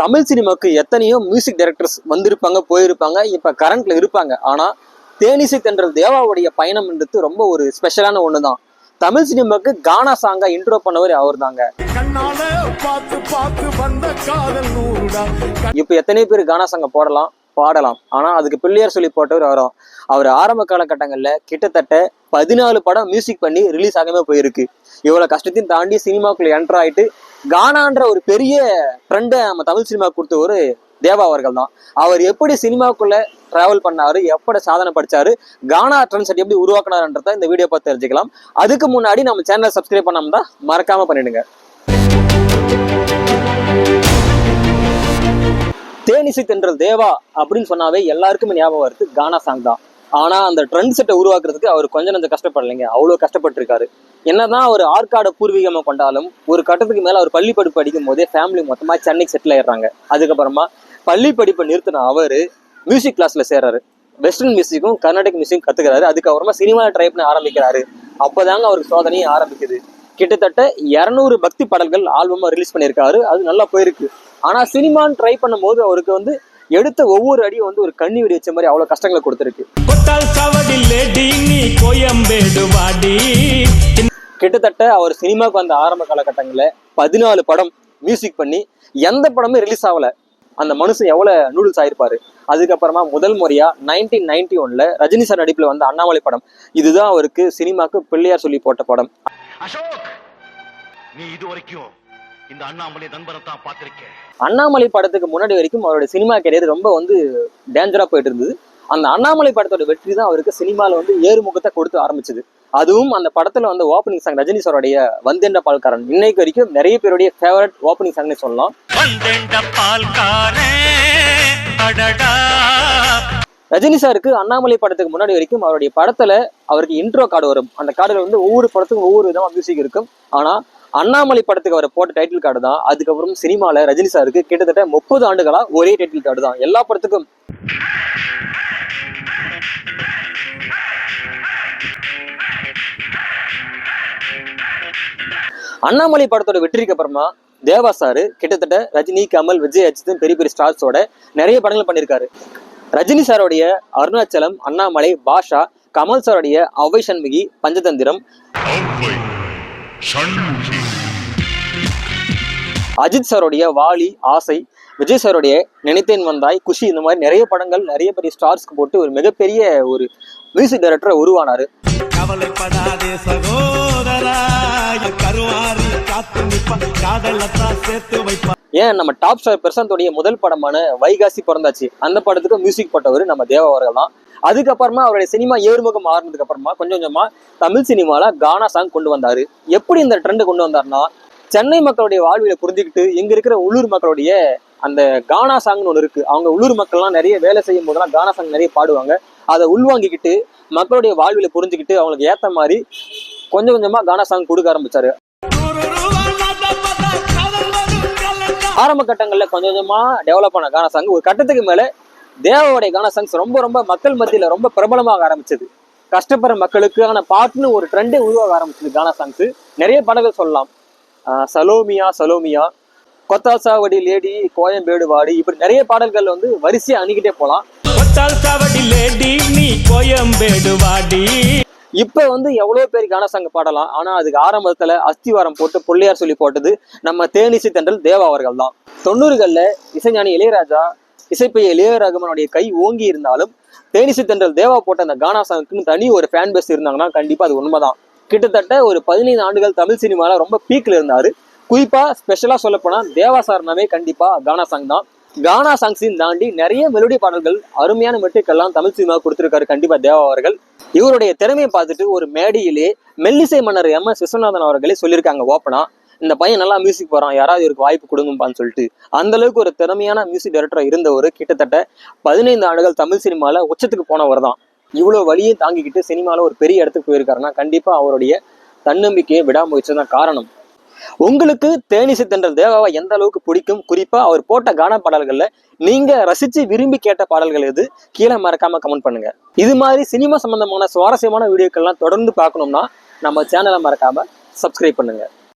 தமிழ் சினிமாவுக்கு எத்தனையோ music directors வந்திருப்பாங்க, போயிருப்பாங்க, இப்ப கரண்ட்ல இருப்பாங்க. ஆனா தேனிசை தென்றல் தேவாவுடைய பயணம்ன்றது ரொம்ப ஒரு ஸ்பெஷலான ஒண்ணுதான். தமிழ் சினிமாவுக்கு கானா சாங்கா இன்ட்ரோ பண்ணவர் அவர் தாங்க. இப்ப எத்தனை பேர் கானா சாங்க பாடலாம், ஆனா அதுக்கு பிள்ளையார் சொல்லி போட்டவர் அவரும். அவர் ஆரம்ப காலகட்டங்கள்ல கிட்டத்தட்ட 14 படம் மியூசிக் பண்ணி ரிலீஸ் ஆகாம போயிருக்கு. இவ்வளவு கஷ்டத்தையும் தாண்டி சினிமாக்குள்ள என்டர் ஆயிட்டு கானான்ற ஒரு பெரிய ட்ரெண்டை நம்ம தமிழ் சினிமா கொடுத்த ஒரு தேவா அவர்கள் தான். அவர் எப்படி சினிமாக்குள்ள டிராவல் பண்ணாரு, எப்படி சாதனை படிச்சாரு, கானா ட்ரெண்ட் செட் எப்படி உருவாக்கினாருன்றத இந்த வீடியோ பார்த்து தெரிஞ்சுக்கலாம். அதுக்கு முன்னாடி நம்ம சேனலை சப்ஸ்கிரைப் பண்ணாம தான் மறக்காம பண்ணிடுங்க. தேனிசை தென்றல் தேவா அப்படின்னு சொன்னாவே எல்லாருக்குமே ஞாபகம் வருது கானா சாங் தான். ஆனா அந்த ட்ரெண்ட் செட்டை உருவாக்குறதுக்கு அவர் கொஞ்சம் கஷ்டப்படலைங்க, அவ்வளவு கஷ்டப்பட்டிருக்காரு. என்னதான் அவர் ஆற்காடு பூர்வீகமா கொண்டாலும் ஒரு கட்டத்துக்கு மேல அவர் பள்ளி படிப்பு படிக்கும் போதே ஃபேமிலி மொத்தமா சென்னைக்கு செட்டில் ஆயிடுறாங்க. அதுக்கப்புறமா பள்ளி படிப்பை நிறுத்தின அவரு மியூசிக் கிளாஸ்ல சேர்றாரு. வெஸ்டர்ன் மியூசிக்கும் கர்நாடிக் மியூசிக்கும் கத்துக்கிறாரு. அதுக்கப்புறமா சினிமா ட்ரை பண்ண ஆரம்பிக்கிறாரு. அப்பதாங்க அவருக்கு சோதனையே ஆரம்பிக்குது. கிட்டத்தட்ட 200 பக்தி பாடல்கள் ஆல்பமா ரிலீஸ் பண்ணியிருக்காரு. அது நல்லா போயிருக்கு. ஆனா சினிமான்னு ட்ரை பண்ணும் போது அவருக்கு எடுத்த ஒவ்வொரு அடியும் ஒரு கண்ணி வெடி வச்ச மாதிரி அவ்வளவு கஷ்டங்களை கொடுத்துருக்கு. கிட்டத்தட்ட அவர் சினிமாவுக்கு வந்த ஆரம்ப காலகட்டங்கள்ல 14 படம் மியூசிக் பண்ணி எந்த படமே ரிலீஸ் ஆகல. அந்த மனுஷன் எவ்வளவு நூடுல்ஸ் ஆயிருப்பாரு. அதுக்கப்புறமா முதல் முறையா 1991ல ரஜினி சார் நடிப்புல வந்த அண்ணாமலை படம், இதுதான் அவருக்கு சினிமாக்கு பிள்ளையார் சொல்லி போட்ட படம். அசோக், நீ இது வரைக்கும் இந்த அண்ணாமலை நண்பரை தான் பார்த்திருக்கேன். அண்ணாமலை படத்துக்கு முன்னாடி வரைக்கும் அவருடைய சினிமா கரியர் ரொம்ப டேஞ்சரா போயிட்டு இருந்தது. அந்த அண்ணாமலை படத்தோட வெற்றி தான் அவருக்கு சினிமால ஏறுமுகத்தை கொடுத்து ஆரம்பிச்சது. அதுவும் அந்த படத்துல ஓப்பனிங் சாங் ரஜினி சாருடைய வந்தேண்ட பால்காரன் இன்னைக்கு வரைக்கும் நிறைய பேருடைய ஃபேவரட் ஓப்பனிங் சாங்னு சொல்லலாம். ரஜினி சாருக்கு அண்ணாமலை படத்துக்கு முன்னாடி வரைக்கும் அவருடைய படத்துல அவருக்கு இன்ட்ரோ கார்டு வரும். அந்த கார்டுல ஒவ்வொரு படத்துக்கும் ஒவ்வொரு விதமா மியூசிக் இருக்கும். ஆனா அண்ணாமலை படத்துக்கு அவர் போட்ட டைட்டில் கார்டு தான் அதுக்கப்புறம் சினிமால ரஜினி சாருக்கு கிட்டத்தட்ட 30 ஆண்டுகளா ஒரே டைட்டில் கார்டு தான் எல்லா படத்துக்கும். அண்ணாமலை படத்தோட வெற்றிக்கு அப்புறமா தேவா சாரு கிட்டத்தட்ட ரஜினி, கமல், விஜய், அஜித் பெரிய பெரிய ஸ்டார்ஸோட நிறைய படங்கள் பண்ணியிருக்காரு. ரஜினி சாரோடைய அருணாச்சலம், அண்ணாமலை, பாஷா, கமல் சாரோடைய அவை சண்முகி, பஞ்சதந்திரம், அஜித் சாரோடைய வாலி, ஆசை, விஜய் சாரோடைய நினைத்தேன் வந்தாய், குஷி, இந்த மாதிரி நிறைய படங்கள் நிறைய பெரிய ஸ்டார்ஸ்க்கு போட்டு ஒரு மிகப்பெரிய ஒரு மியூசிக் டைரக்டரை உருவானாரு. ஏன் நம்ம டாப் ஸ்டார் பிரசாந்தோடைய முதல் படமான வைகாசி பிறந்தாச்சு அந்த படத்துக்கு மியூசிக் போட்டவர் நம்ம தேவா அவர்கள் தான். அதுக்கப்புறமா அவருடைய சினிமா ஏறுமுகம் ஆறுனதுக்கு அப்புறமா கொஞ்சம் கொஞ்சமா தமிழ் சினிமால கானா சாங் கொண்டு வந்தாரு. எப்படி இந்த ட்ரெண்ட் கொண்டு வந்தாருன்னா, சென்னை மக்களுடைய வாழ்வியலை புரிஞ்சுக்கிட்டு இங்க இருக்கிற உள்ளூர் மக்களுடைய அந்த கானா சாங்னு ஒன்று இருக்கு. அவங்க உள்ளூர் மக்கள்லாம் நிறைய வேலை செய்யும் போதெல்லாம் கானா சாங் நிறைய பாடுவாங்க. அதை உள்வாங்கிக்கிட்டு மக்களுடைய வாழ்வியலை புரிஞ்சுக்கிட்டு அவங்களுக்கு ஏத்த மாதிரி கொஞ்சம் கொஞ்சமா கானா சாங் கொடுக்க ஆரம்பிச்சாரு. ஆரம்ப கட்டங்கள்ல கொஞ்சம் கொஞ்சமா டெவலப் ஆன கானா சாங் ஒரு கட்டத்துக்கு மேல தேவாவுடைய கானா சாங்ஸ் ரொம்ப மக்கள் மத்தியில ரொம்ப பிரபலமாக ஆரம்பிச்சது. கஷ்டப்படுற மக்களுக்கான பாட்டுன்னு ஒரு ட்ரெண்டே உருவாக ஆரம்பிச்சது கானா சாங்ஸ். நிறைய பாடல்கள் சொல்லலாம். சலோமியா சலோமியா, கொத்தால் சாவடி லேடி, கோயம்பேடு வாடி, இப்படி நிறைய பாடல்கள் வரிசையா அணுகிட்டே போலாம். இப்ப எவ்வளவு பேர் கானா சாங் பாடலாம். ஆனா அதுக்கு ஆரம்பத்துல அஸ்திவாரம் போட்டு பிள்ளையார் சொல்லி போட்டது நம்ம தேனிசை தென்றல் தேவா அவர்கள் தான். 90கள்ல இசைஞானி இளையராஜா, இசைப்பைய இளையராகவனுடைய கை ஓங்கி இருந்தாலும் தேனிசை தென்றல் தேவா போட்ட அந்த கானா சாங்குன்னு தனி ஒரு ஃபேன் பேஸ் இருந்தாங்கன்னா கண்டிப்பா அது உண்மைதான். கிட்டத்தட்ட ஒரு 15 ஆண்டுகள் தமிழ் சினிமால ரொம்ப பீக்ல இருந்தாரு. குறிப்பா ஸ்பெஷலா சொல்ல போனா தேவா சார்னாவே கண்டிப்பா கானா சாங் தான். கானா சாங்ஸையும் தாண்டி நிறைய மெலோடி பாடல்கள், அருமையான மெட்டுக்கெல்லாம் தமிழ் சினிமா கொடுத்திருக்காரு கண்டிப்பா தேவா அவர்கள். இவருடைய திறமையை பார்த்துட்டு ஒரு மேடையிலே மெல்லிசை மன்னர் MS விஸ்வநாதன் அவர்களே சொல்லியிருக்காங்க ஓப்பனா, இந்த பையன் நல்லா மியூசிக் போறான், யாராவது இவருக்கு வாய்ப்பு கொடுங்கப்பான்னு சொல்லிட்டு. அந்த அளவுக்கு ஒரு திறமையான மியூசிக் டைரக்டரா இருந்தவர். கிட்டத்தட்ட 15 ஆண்டுகள் தமிழ் சினிமால உச்சத்துக்கு போனவர் தான். இவ்வளவு வழியை தாங்கிக்கிட்டு சினிமால ஒரு பெரிய இடத்துக்கு போயிருக்காருன்னா கண்டிப்பா அவருடைய தன்னம்பிக்கையை விடாமுயற்சி தான் காரணம். உங்களுக்கு தேனிசை தென்றல் தேவாவை எந்த அளவுக்கு பிடிக்கும், குறிப்பா அவர் போட்ட கானா பாடல்கள்ல நீங்க ரசிச்சு விரும்பி கேட்ட பாடல்கள் எது, கீழே மறக்காம கமெண்ட் பண்ணுங்க. இது மாதிரி சினிமா சம்பந்தமான சுவாரஸ்யமான வீடியோக்கள்லாம் தொடர்ந்து பார்க்கணும்னா நம்ம சேனலை மறக்காம சப்ஸ்கிரைப் பண்ணுங்க.